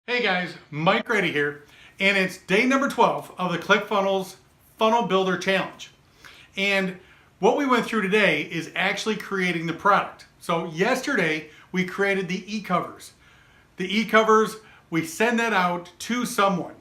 Hey guys, Mike Grady here, and it's day number 12 of the ClickFunnels Funnel Builder Challenge. And what we went through today is actually creating the product. So yesterday we created the eCovers. The eCovers, we send that out to someone.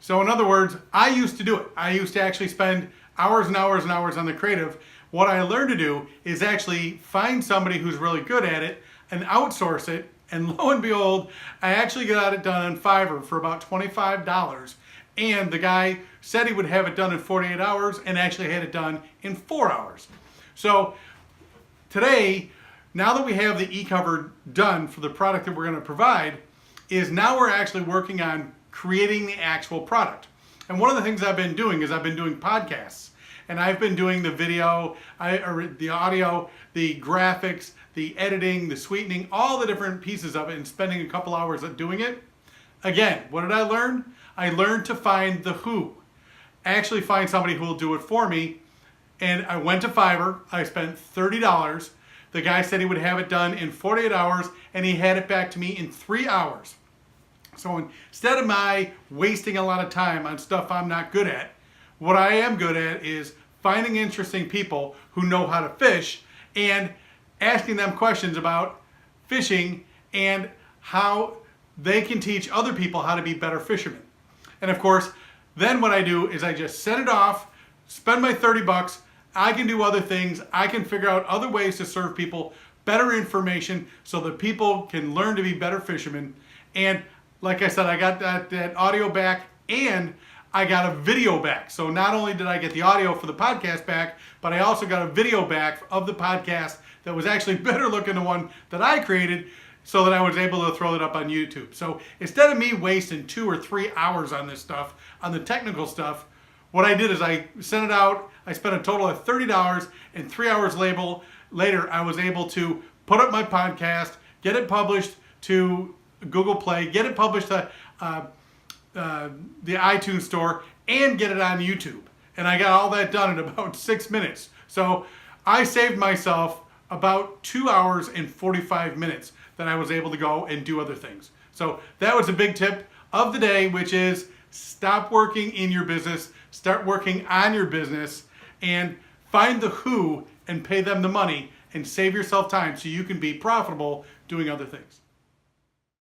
So in other words, I used to do it. I used to actually spend hours and hours and hours on the creative. What I learned to do is actually find somebody who's really good at it and outsource it. And lo and behold, I actually got it done on Fiverr for about $25. And the guy said he would have it done in 48 hours and actually had it done in 4 hours. So today, now that we have the eCover done for the product that we're going to provide, is now we're actually working on creating the actual product. And one of the things I've been doing is I've been doing podcasts. And I've been doing the video, the audio, the graphics, the editing, the sweetening, all the different pieces of it and spending a couple hours doing it. Again, what did I learn? I learned to find the who. Actually find somebody who will do it for me. And I went to Fiverr. I spent $30. The guy said he would have it done in 48 hours and he had it back to me in 3 hours. So instead of my wasting a lot of time on stuff I'm not good at, what I am good at is finding interesting people who know how to fish and asking them questions about fishing and how they can teach other people how to be better fishermen. And of course, then what I do is I just send it off, spend my 30 bucks, I can do other things, I can figure out other ways to serve people better information so that people can learn to be better fishermen. And like I said, I got that audio back and I got a video back. So not only did I get the audio for the podcast back, but I also got a video back of the podcast that was actually better looking than the one that I created, so that I was able to throw it up on YouTube. So instead of me wasting 2 or 3 hours on this stuff, on the technical stuff, what I did is I sent it out. I spent a total of $30, and 3 hours later, I was able to put up my podcast, get it published to Google Play, get it published to the iTunes store, and get it on YouTube. And I got all that done in about 6 minutes. So I saved myself about 2 hours and 45 minutes that I was able to go and do other things. So that was a big tip of the day, which is stop working in your business, start working on your business, and find the who and pay them the money and save yourself time so you can be profitable doing other things.